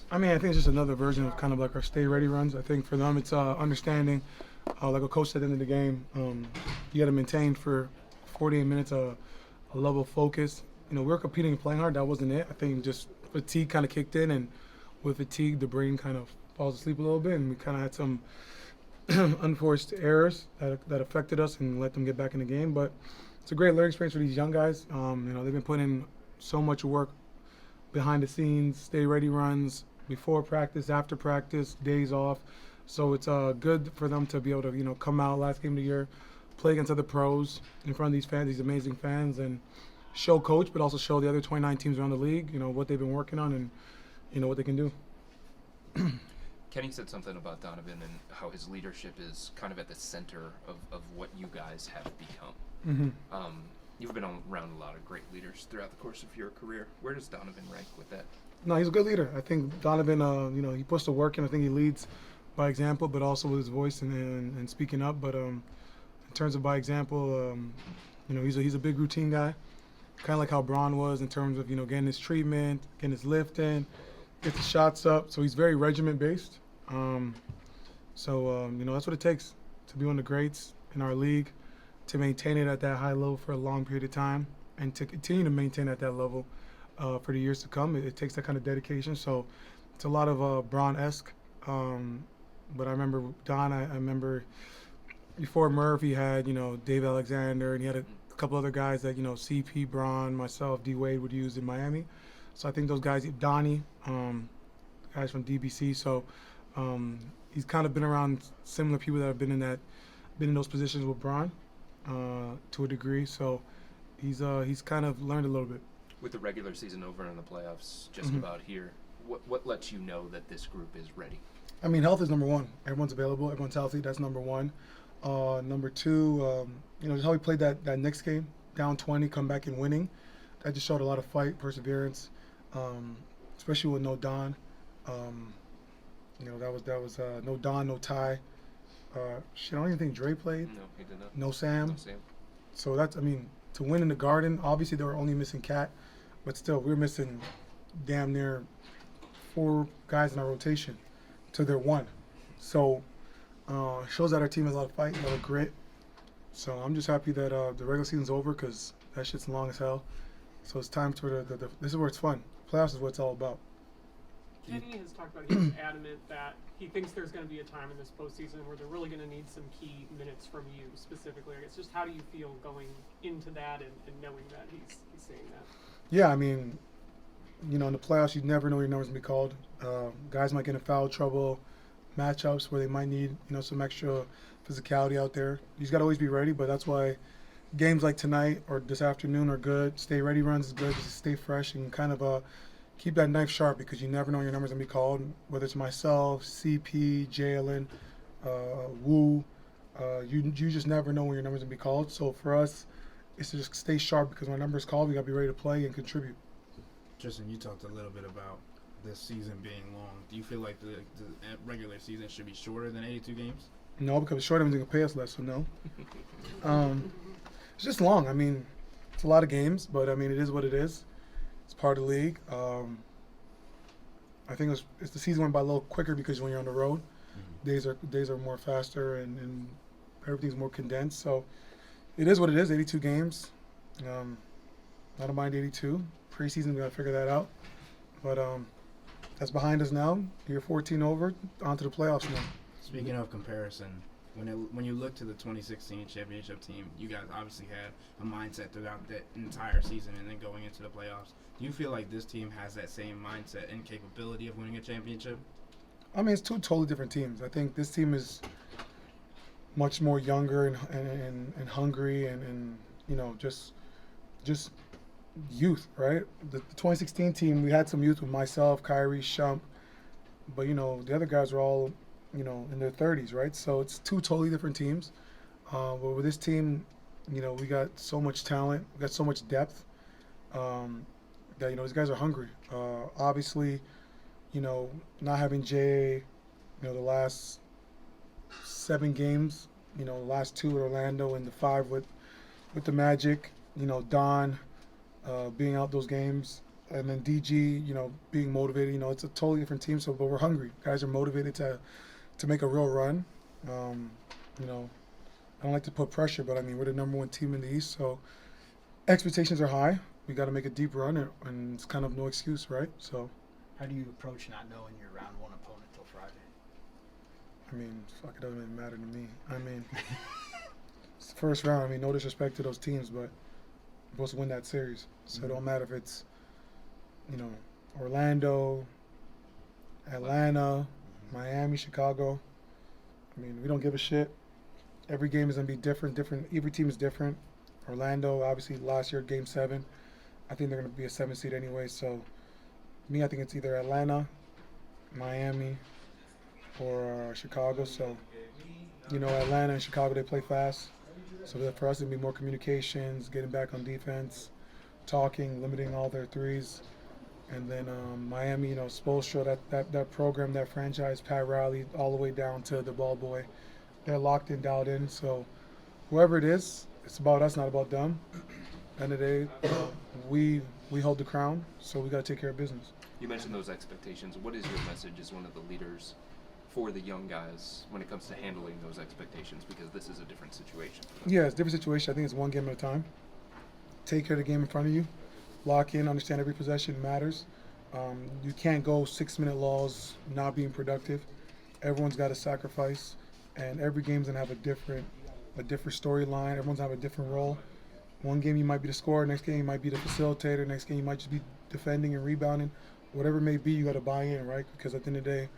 I mean, I think it's just another version of kind of like our stay ready runs. I think for them, it's understanding, like a coach said at the end of the game, you got to maintain for 48 minutes a level of focus. We were competing and playing hard. That wasn't it. I think just fatigue kind of kicked in, and with fatigue, the brain kind of falls asleep a little bit, and we kind of had some unforced errors that affected us and let them get back in the game. But it's a great learning experience for these young guys. They've been putting in so much work behind the scenes, stay ready runs, before practice, after practice, days off. So it's good for them to be able to come out last game of the year, play against other pros in front of these fans, these amazing fans, and show coach, but also show the other 29 teams around the league, what they've been working on and what they can do. Kenny said something about Donovan and how his leadership is kind of at the center of what you guys have become. Mm-hmm. You've been around a lot of great leaders throughout the course of your career. Where does Donovan rank with that? No, he's a good leader. I think Donovan, he puts the work in. I think he leads by example, but also with his voice and speaking up. But in terms of by example, he's a big routine guy, kind of like how Braun was in terms of getting his treatment, getting his lift in, get the shots up. So he's very regiment based. That's what it takes to be one of the greats in our league, to maintain it at that high level for a long period of time, and to continue to maintain at that level for the years to come. It takes that kind of dedication. So it's a lot of Braun-esque. But I remember Don, I remember before Murph, he had, Dave Alexander, and he had a couple other guys that, CP, Braun, myself, D. Wade would use in Miami. So I think those guys, Donnie, guys from DBC. So he's kind of been around similar people that have been in those positions with Braun to a degree. So he's kind of learned a little bit. With the regular season over and the playoffs just about here, what lets you know that this group is ready? I mean, health is number one. Everyone's available. Everyone's healthy. That's number one. Number two, just how we played that next game, down 20, come back and winning. That just showed a lot of fight, perseverance, especially with no Don. That was no Don, no Ty. I don't even think Dre played. No, he did not. No Sam. No Sam. So to win in the Garden, obviously they were only missing Cat, but still, we were missing damn near 4 guys in our rotation to their 1. So it shows that our team has a lot of fight, a lot of grit. So I'm just happy that the regular season's over, because that shit's long as hell. So it's time for this is where it's fun. Playoffs is what it's all about. Kenny has talked about, he's adamant that he thinks there's going to be a time in this postseason where they're really going to need some key minutes from you specifically. I guess just how do you feel going into that and knowing that he's saying that? Yeah, I mean, in the playoffs, you never know when your number's going to be called. Guys might get in foul trouble, matchups where they might need, some extra physicality out there. You just got to always be ready, but that's why games like tonight or this afternoon are good. Stay ready runs is good, just to stay fresh and kind of keep that knife sharp, because you never know when your number's going to be called, whether it's myself, CP, Jalen, Wu. You just never know when your number's going to be called. So for us, it's to just stay sharp, because when our number's called, we got to be ready to play and contribute. Tristan, you talked a little bit about this season being long. Do you feel like the regular season should be shorter than 82 games? No, because shorter means they can pay us less, so no. It's just long. I mean, it's a lot of games, but I mean, it is what it is. It's part of the league. I think it's the season went by a little quicker because when you're on the road, days are more faster and everything's more condensed. So it is what it is. 82 games. I don't mind 82. Preseason, we got to figure that out. But that's behind us now. Year 14 over. On to the playoffs now. Speaking of comparison, when you look to the 2016 championship team, you guys obviously had a mindset throughout that entire season and then going into the playoffs. Do you feel like this team has that same mindset and capability of winning a championship? I mean, it's 2 totally different teams. I think this team is much more younger and hungry and just youth, right? The 2016 team, we had some youth with myself, Kyrie, Shump, but the other guys are all in their 30s, right? So it's 2 totally different teams. But with this team, we got so much talent, we got so much depth that these guys are hungry. Obviously, not having Jay, the last 7 games, the last 2 with Orlando and the 5 with the Magic, Don being out those games, and then DG, being motivated. It's a totally different team. So, but we're hungry. Guys are motivated to make a real run. I don't like to put pressure, but I mean we're the #1 team in the East, so expectations are high. We got to make a deep run, and it's kind of no excuse, right? So, How do you approach not knowing your round 1 opponent till Friday? I mean, fuck, it doesn't even matter to me. I mean, it's the first round. I mean, no disrespect to those teams, but we're supposed to win that series. So it don't matter if it's, Orlando, Atlanta, Miami, Chicago. I mean, we don't give a shit. Every game is going to be different. Every team is different. Orlando, obviously, last year, Game 7. I think they're going to be a 7 seed anyway. So, me, I think it's either Atlanta, Miami, or Chicago. So, Atlanta and Chicago, they play fast. So for us, it'd be more communications, getting back on defense, talking, limiting all their threes. And then Miami, Spoelstra, that program, that franchise, Pat Riley, all the way down to the ball boy. They're locked in, dialed in. So whoever it is, it's about us, not about them. End of the day, we hold the crown, so we got to take care of business. You mentioned those expectations. What is your message as one of the leaders for the young guys when it comes to handling those expectations? Because this is a different situation for them. Yeah, it's a different situation. I think it's one game at a time. Take care of the game in front of you. Lock in, understand every possession matters. You can't go 6-minute laws not being productive. Everyone's got to sacrifice, and every game's gonna have a different storyline. Everyone's gonna have a different role. One game you might be the scorer, next game you might be the facilitator, next game you might just be defending and rebounding. Whatever it may be, you got to buy in, right? Because at the end of the day,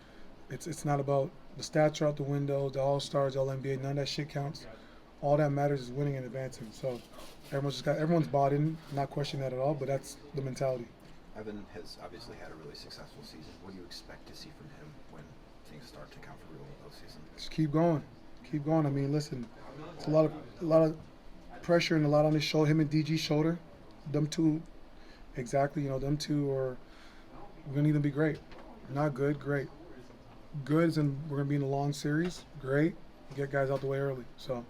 it's not about the stats are out the window, the All-Stars, All-NBA, none of that shit counts. All that matters is winning and advancing. So everyone's bought in, not questioning that at all, but that's the mentality. Evan has obviously had a really successful season. What do you expect to see from him when things start to count for real in the postseason? Just keep going. I mean, listen, it's a lot of pressure and a lot on his shoulder, him and DG's shoulder. Them two, exactly, them two are going to either be great. Not good, great. Good is we're going to be in a long series. Great. Get guys out the way early. So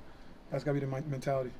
that's got to be the mentality.